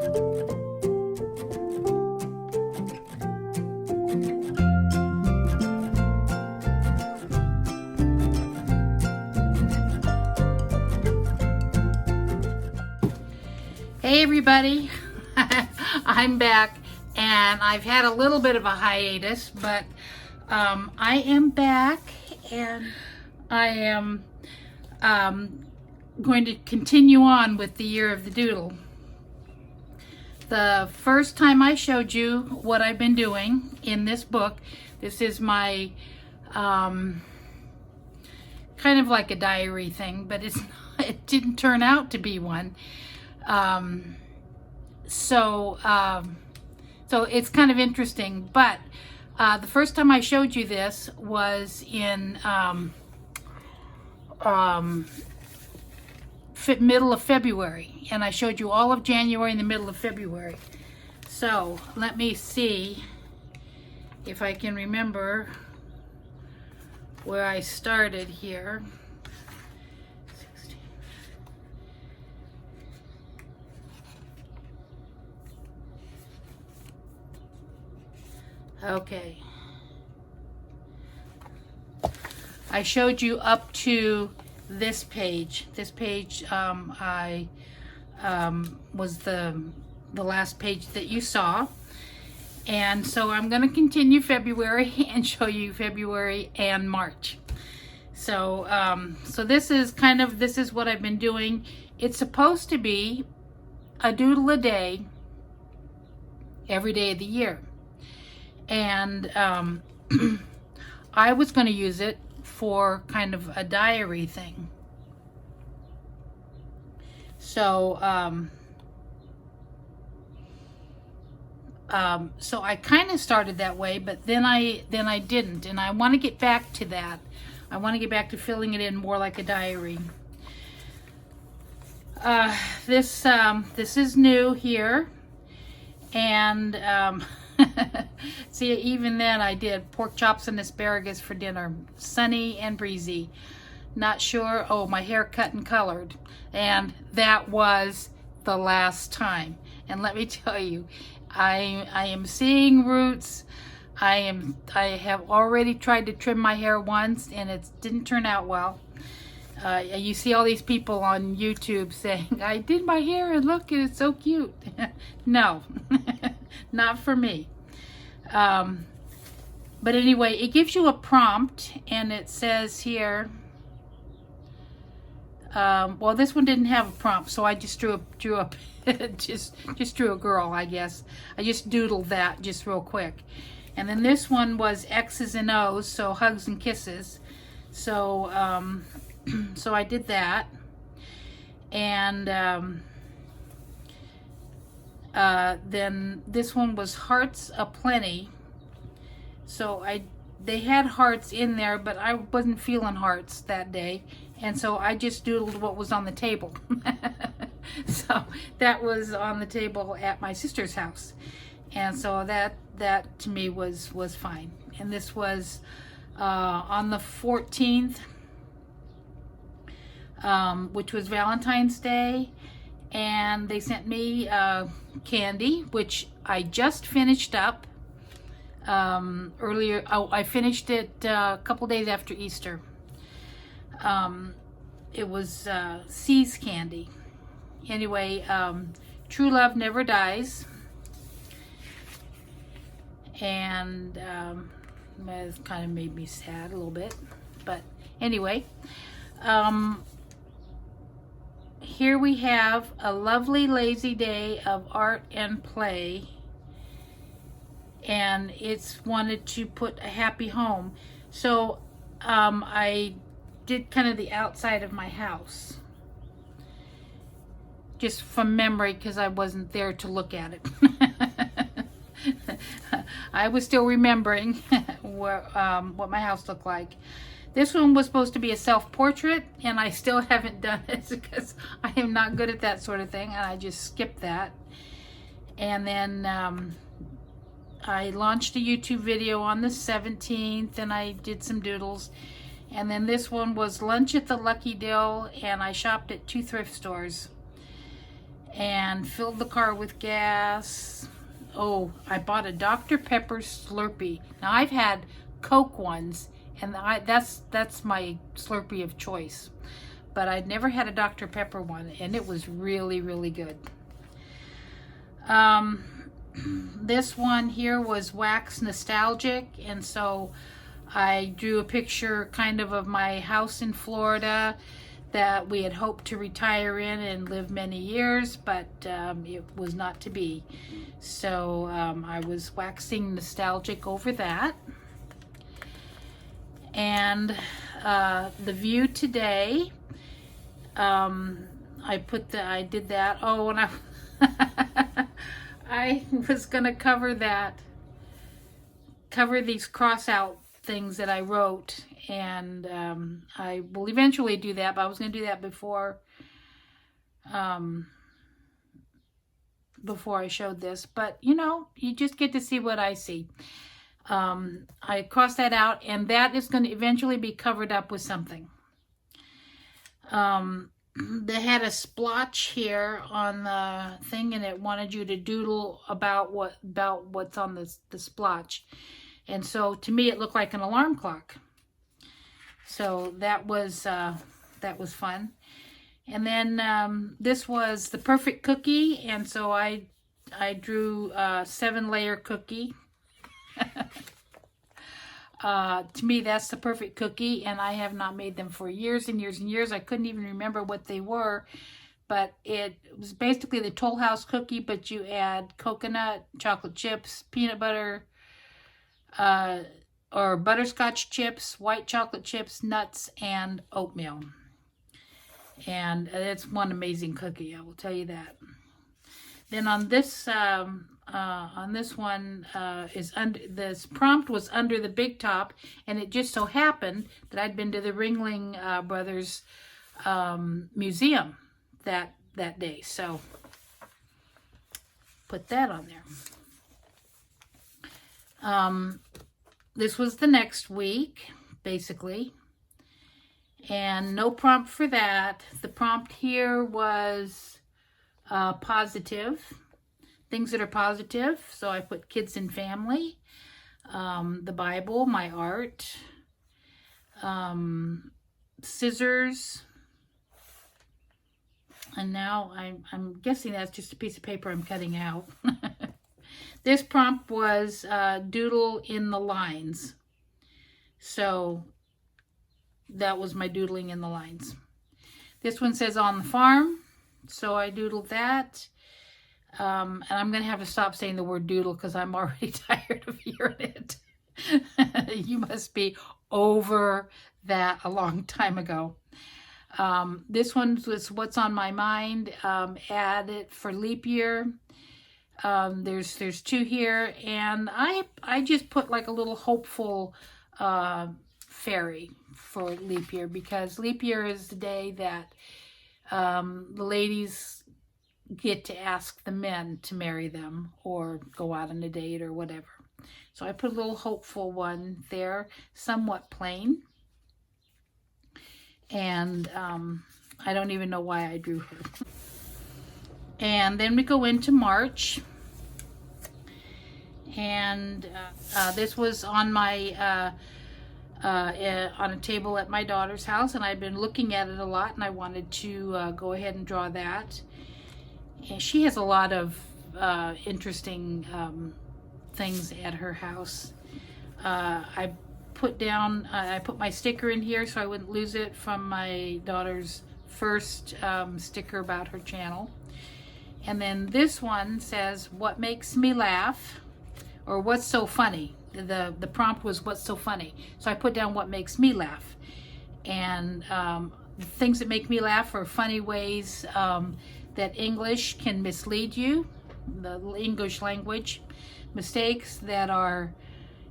Hey everybody, I'm back, and I've had a little bit of a hiatus, but I am back, and I am going to continue on with the Year of the Doodle. The first time I showed you what I've been doing in this book, this is my kind of like a diary thing, but it didn't turn out to be one. So it's kind of interesting, but the first time I showed you this was in middle of February, and I showed you all of January and the middle of February. So let me see if I can remember where I started here. Okay, I showed you up to this page. This page was the last page that you saw, and so I'm going to continue February and show you February and March. So so this is what I've been doing. It's supposed to be a doodle a day every day of the year. And I was going to use it for kind of a diary thing. So so I kind of started that way, but then I didn't, and I want to get back to that. I want to get back to filling it in more like a diary. This is new here, and see, even then I did pork chops and asparagus for dinner. Sunny and breezy. Not sure. Oh, my hair cut and colored. And that was the last time. And let me tell you, I am seeing roots. I have already tried to trim my hair once, and it didn't turn out well. You see all these people on YouTube saying, I did my hair and look, it's so cute. No, not for me. But anyway, it gives you a prompt, and it says here, well, this one didn't have a prompt, so I just drew up just drew a girl, I guess. I just doodled that just real quick. And then this one was X's and O's, so hugs and kisses. So so I did that, and then this one was hearts aplenty. So they had hearts in there, but I wasn't feeling hearts that day, and so I just doodled what was on the table. So that was on the table at my sister's house, and so that to me was fine. And this was on the 14th, which was Valentine's Day, and they sent me candy, which I just finished up earlier. Oh, I finished it a couple days after Easter. It was C's candy. Anyway, True Love Never Dies, and it kind of made me sad a little bit, but anyway, here we have a lovely lazy day of art and play, and it's wanted to put a happy home. So I did kind of the outside of my house, just from memory, because I wasn't there to look at it. I was still remembering what my house looked like. This one was supposed to be a self-portrait, and I still haven't done it because I am not good at that sort of thing, and I just skipped that. And then I launched a YouTube video on the 17th, and I did some doodles. And then this one was lunch at the Lucky Dill, and I shopped at 2 thrift stores. and filled the car with gas. Oh, I bought a Dr. Pepper Slurpee. Now I've had Coke ones, and that's my Slurpee of choice. But I'd never had a Dr. Pepper one, and it was really, really good. This one here was wax nostalgic, and so I drew a picture kind of my house in Florida that we had hoped to retire in and live many years, but it was not to be. So I was waxing nostalgic over that. And the view today, I did that. Oh, and I was gonna cover these cross out things that I wrote, and I will eventually do that, but I was going to do that before I showed this. But you know, you just get to see what I see. I crossed that out, and that is going to eventually be covered up with something. They had a splotch here on the thing, and it wanted you to doodle about what's on the splotch. And so to me, it looked like an alarm clock. So that was fun. And then this was the perfect cookie, and so I drew a 7-layer cookie. To me, that's the perfect cookie, and I have not made them for years and years and years. I couldn't even remember what they were, but it was basically the Toll House cookie, but you add coconut, chocolate chips, peanut butter, or butterscotch chips, white chocolate chips, nuts, and oatmeal. And it's one amazing cookie, I will tell you that. Then on this one, this prompt was under the big top, and it just so happened that I'd been to the Ringling Brothers museum that day, so put that on there. This was the next week, basically, and no prompt for that. The prompt here was positive, things that are positive. So I put kids and family, the Bible, my art, scissors, and now I'm guessing that's just a piece of paper I'm cutting out. This prompt was doodle in the lines. So that was my doodling in the lines. This one says on the farm. So I doodled that. And I'm going to have to stop saying the word doodle because I'm already tired of hearing it. You must be over that a long time ago. This one was what's on my mind. Add it for leap year. There's 2 here, and I just put like a little hopeful fairy for leap year, because leap year is the day that the ladies get to ask the men to marry them or go out on a date or whatever. So I put a little hopeful one there, somewhat plain, and I don't even know why I drew her. And then we go into March, and this was on my on a table at my daughter's house, and I've been looking at it a lot, and I wanted to go ahead and draw that. And she has a lot of interesting things at her house. I put my sticker in here so I wouldn't lose it from my daughter's first sticker about her channel. And then this one says, what makes me laugh, or what's so funny. The prompt was what's so funny. So I put down what makes me laugh. And the things that make me laugh are funny ways that English can mislead you, the English language, mistakes that are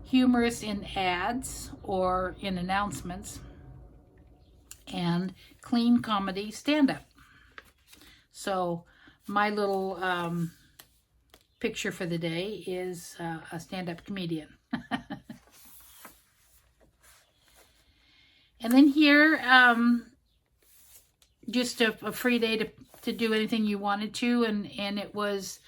humorous in ads or in announcements, and clean comedy stand-up. So my little picture for the day is a stand-up comedian. And then here, just a free day to to do anything you wanted to, and it was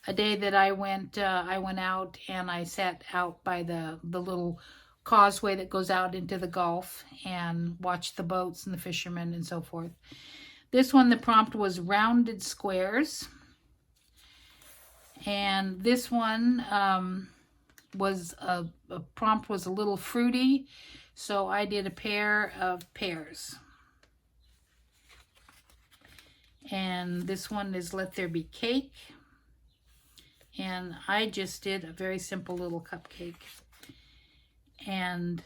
a day that I went out and I sat out by the little causeway that goes out into the Gulf and watched the boats and the fishermen and so forth. This one, the prompt was rounded squares. And this one was a prompt was a little fruity, so I did a pair of pears. And this one is let there be cake. And I just did a very simple little cupcake. And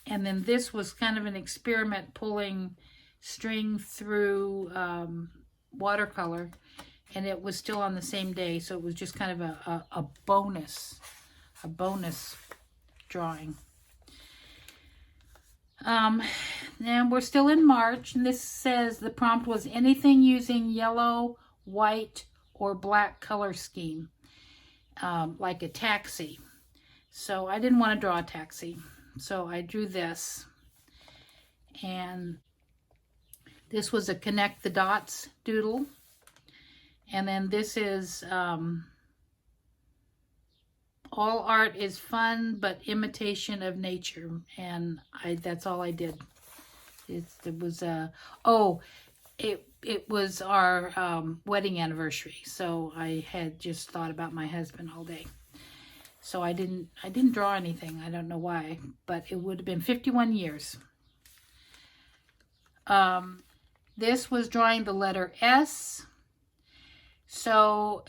then this was kind of an experiment, pulling string through watercolor, and it was still on the same day, so it was just kind of a bonus drawing. And we're still in March, and this says the prompt was anything using yellow, white, or black color scheme, like a taxi. So I didn't want to draw a taxi, so I drew this. And this was a connect the dots doodle. And then this is all art is fun but imitation of nature, and that's all I did. It was our wedding anniversary, so I had just thought about my husband all day. So I didn't draw anything. I don't know why, but it would have been 51 years. This was drawing the letter S. So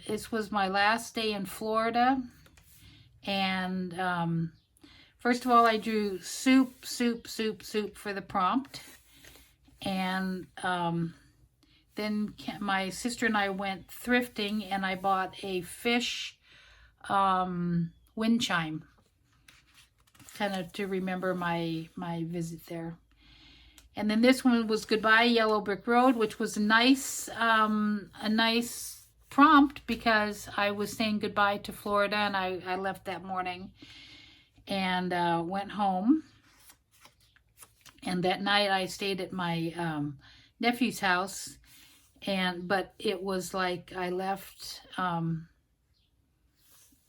this was my last day in Florida. And first of all, I drew soup for the prompt. And then my sister and I went thrifting, and I bought a fish wind chime, kind of to remember my visit there. And then this one was Goodbye Yellow Brick Road, which was a nice prompt because I was saying goodbye to Florida, and I left that morning and went home. And that night I stayed at my nephew's house, but it was like I left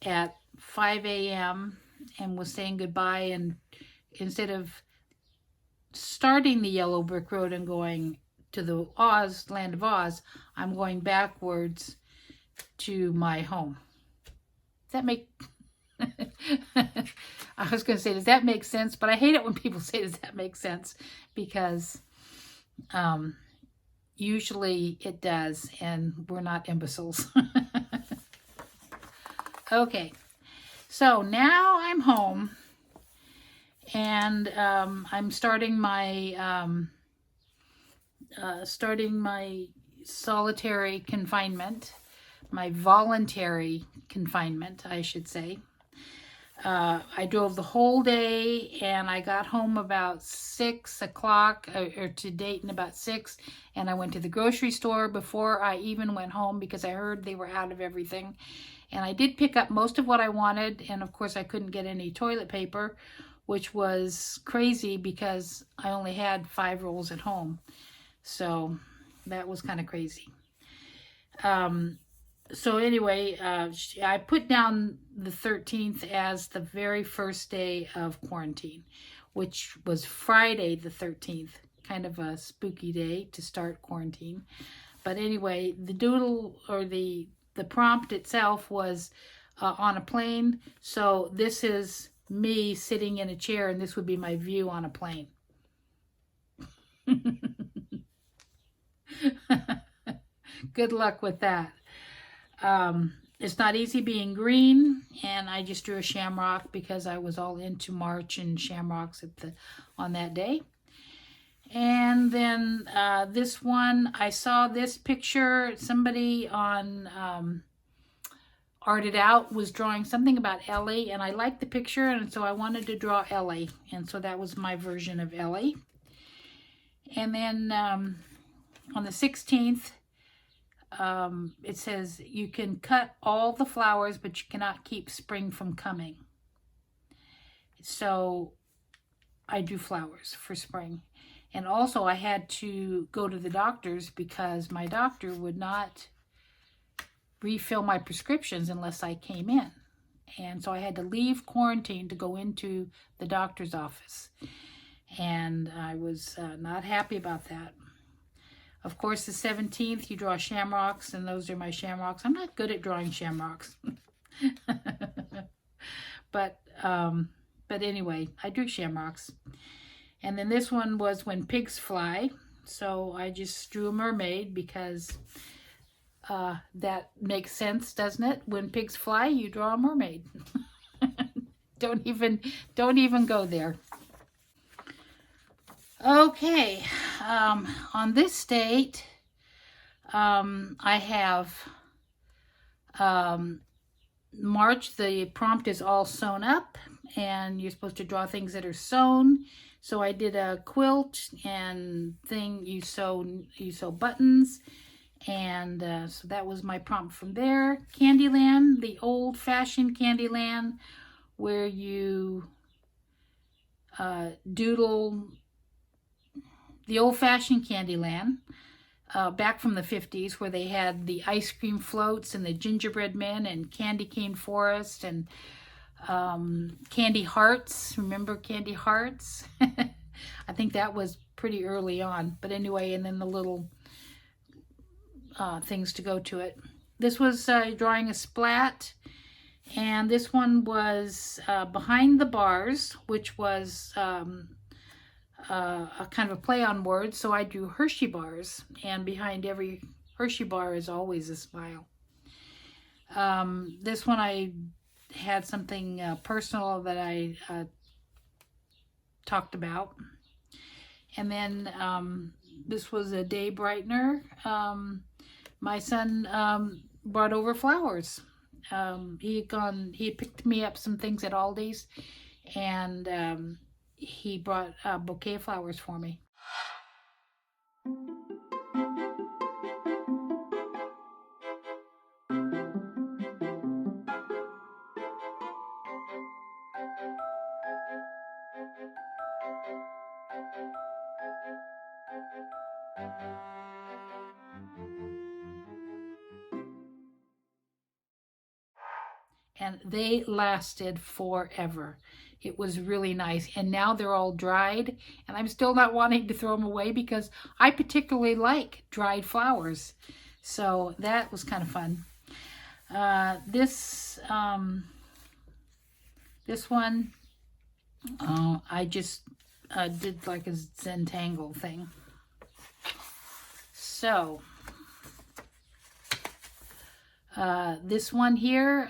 at 5 a.m. and was saying goodbye, and instead of starting the Yellow Brick Road and going to the land of Oz, I'm going backwards to my home. Does that make I was going to say, does that make sense? But I hate it when people say, does that make sense? Because usually it does, and we're not imbeciles. Okay, so now I'm home, and I'm starting my solitary confinement, my voluntary confinement, I should say. I drove the whole day, and I got home about 6 o'clock, or to Dayton about 6, and I went to the grocery store before I even went home because I heard they were out of everything. And I did pick up most of what I wanted, and of course I couldn't get any toilet paper, which was crazy because I only had 5 rolls at home. So that was kind of crazy. So anyway, I put down the 13th as the very first day of quarantine, which was Friday the 13th, kind of a spooky day to start quarantine. But anyway, the doodle, or the prompt itself, was on a plane. So this is me sitting in a chair, and this would be my view on a plane. Good luck with that. It's not easy being green, and I just drew a shamrock because I was all into March and shamrocks on that day. And then this one, I saw this picture. Somebody on Art It Out was drawing something about Ellie, and I liked the picture, and so I wanted to draw Ellie, and so that was my version of Ellie. And then on the 16th, it says, you can cut all the flowers, but you cannot keep spring from coming. So I drew flowers for spring. And also I had to go to the doctor's because my doctor would not refill my prescriptions unless I came in. And so I had to leave quarantine to go into the doctor's office. And I was not happy about that. Of course, the 17th, you draw shamrocks, and those are my shamrocks. I'm not good at drawing shamrocks. But anyway, I drew shamrocks. And then this one was when pigs fly. So I just drew a mermaid because that makes sense, doesn't it? When pigs fly, you draw a mermaid. Don't even go there. Okay, on this date, I have March. The prompt is all sewn up, and you're supposed to draw things that are sewn. So I did a quilt and thing. You sew buttons, and so that was my prompt from there. Candyland, the old-fashioned Candyland, where you doodle. The old-fashioned Candyland, back from the 50s, where they had the ice cream floats and the gingerbread men and candy cane forest and candy hearts. Remember candy hearts? I think that was pretty early on. But anyway, and then the little things to go to it. This was drawing a splat. And this one was Behind the Bars, which was a kind of a play on words. So I drew Hershey bars, and behind every Hershey bar is always a smile. This one I had something personal that I talked about. And then this was a day brightener. My son brought over flowers. He picked me up some things at Aldi's, and he brought a bouquet of flowers for me. And they lasted forever. It was really nice. And now they're all dried, and I'm still not wanting to throw them away because I particularly like dried flowers. So that was kind of fun. This one, I just did like a Zentangle thing. So this one here,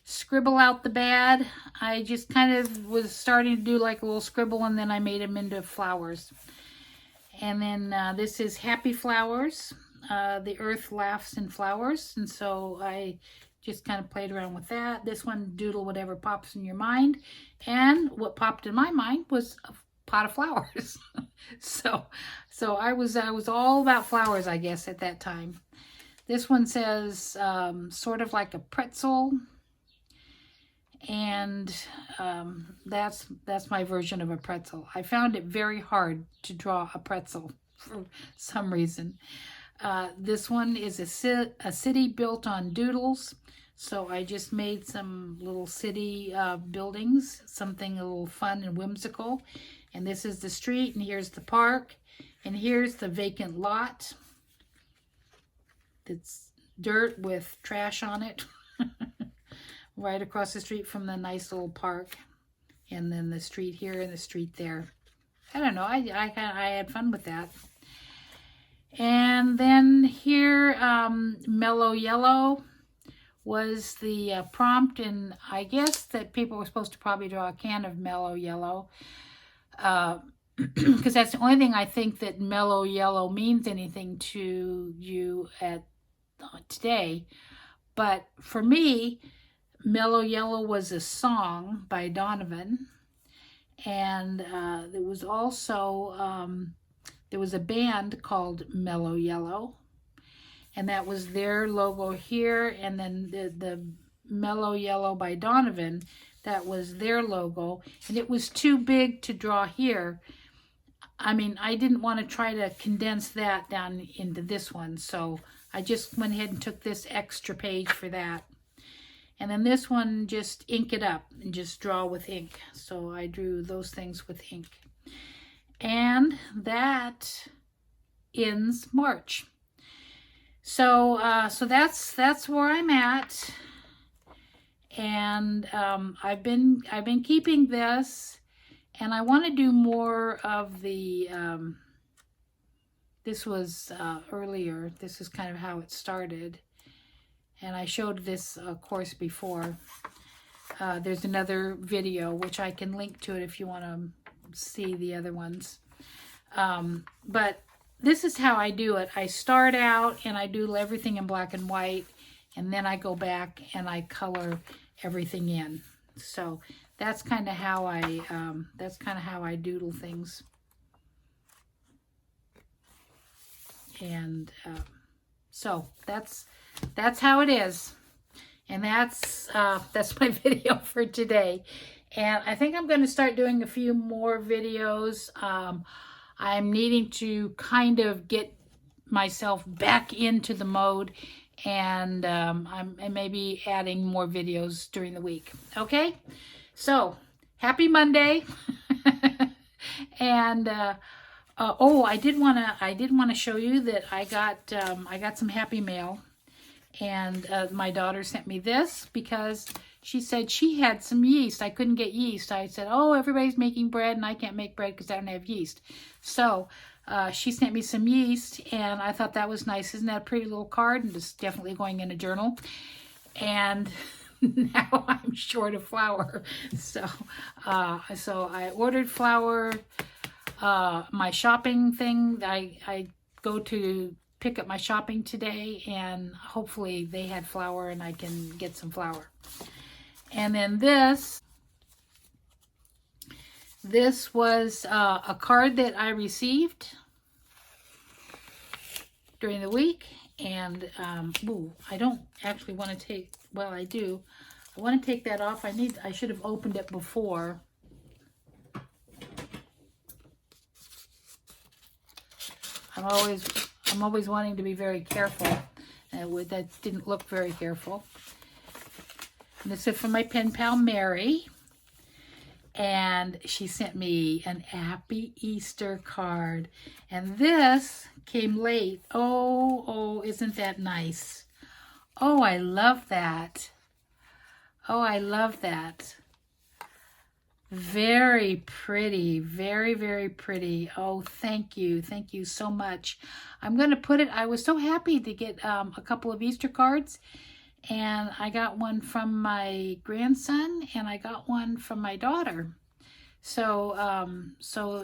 Scribble Out the Bad. I just kind of was starting to do like a little scribble, and then I made them into flowers. And then this is Happy Flowers. The earth laughs in flowers, and so I just kind of played around with that. This one, Doodle Whatever Pops in Your Mind. And what popped in my mind was a pot of flowers. so I was all about flowers, I guess, at that time. This one says sort of like a pretzel, and that's my version of a pretzel. I found it very hard to draw a pretzel for some reason. This one is a city built on doodles, so I just made some little city buildings, something a little fun and whimsical. And this is the street, and here's the park, and here's the vacant lot. It's dirt with trash on it right across the street from the nice little park, and then the street here and the street there. I don't know, I had fun with that. And then here, Mellow Yellow was the prompt, and I guess that people were supposed to probably draw a can of Mellow Yellow, because that's the only thing I think that Mellow Yellow means anything to you at today. But for me, Mellow Yellow was a song by Donovan, and there was also there was a band called Mellow Yellow, and that was their logo here. And then the Mellow Yellow by Donovan, that was their logo, and it was too big to draw here. I mean, I didn't want to try to condense that down into this one, so I just went ahead and took this extra page for that. And then this one, just ink it up and just draw with ink. So I drew those things with ink. And that ends March. So that's where I'm at. And I've been keeping this, and I want to do more of the. This was earlier. This is kind of how it started. And I showed this course before. There's another video, which I can link to it if you want to see the other ones. But this is how I do it. I start out and I do everything in black and white, and then I go back and I color everything in. So that's kind of how I doodle things. And so that's how it is, and that's my video for today. And I think I'm going to start doing a few more videos. I'm needing to kind of get myself back into the mode, and I'm maybe adding more videos during the week. Okay, so happy Monday. And oh, I did want to show you that I got some happy mail. And my daughter sent me this because she said she had some yeast. I couldn't get yeast. I said, oh, everybody's making bread and I can't make bread because I don't have yeast. So she sent me some yeast, and I thought that was nice. Isn't that a pretty little card? And it's definitely going in a journal. And now I'm short of flour. So I ordered flour. My shopping thing, I go to pick up my shopping today, and hopefully they had flour and I can get some flour. And then this was a card that I received during the week, and ooh, I don't actually want to take, well, I do. I want to take that off. I should have opened it before. I'm always wanting to be very careful. That didn't look very careful. And this is from my pen pal Mary, and she sent me an Happy Easter card. And this came late. Oh, isn't that nice? Oh, I love that. Oh, I love that. Very pretty, very, very pretty. Oh, thank you so much. I'm going to put it, I was so happy to get a couple of Easter cards, and I got one from my grandson, and I got one from my daughter. So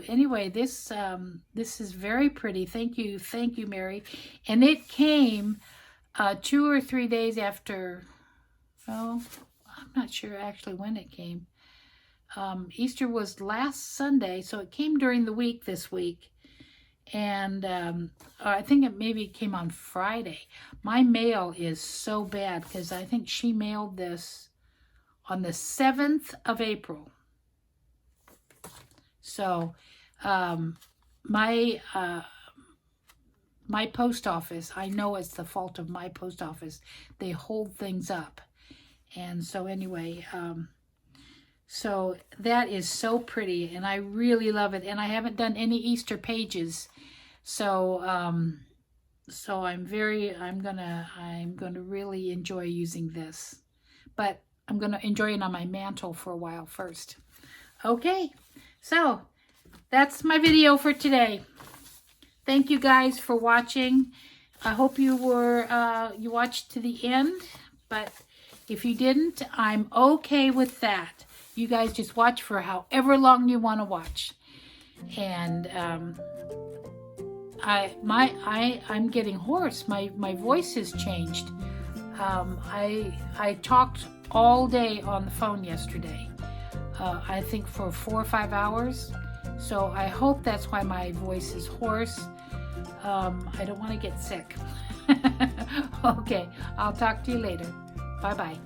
anyway, this is very pretty. Thank you, Mary. And it came 2 or 3 days after, oh, I'm not sure actually when it came. Easter was last Sunday, so it came during the week this week. And I think it maybe came on Friday. My mail is so bad because I think she mailed this on the 7th of April. So my post office, I know it's the fault of my post office. They hold things up. And so anyway, so that is so pretty, and I really love it. And I haven't done any Easter pages, so I'm gonna really enjoy using this. But I'm gonna enjoy it on my mantle for a while first. Okay, so that's my video for today. Thank you guys for watching. I hope you watched to the end, but if you didn't, I'm okay with that. You guys just watch for however long you want to watch. And I'm getting hoarse. My voice has changed. I talked all day on the phone yesterday. I think for 4 or 5 hours. So I hope that's why my voice is hoarse. I don't want to get sick. Okay, I'll talk to you later. Bye-bye.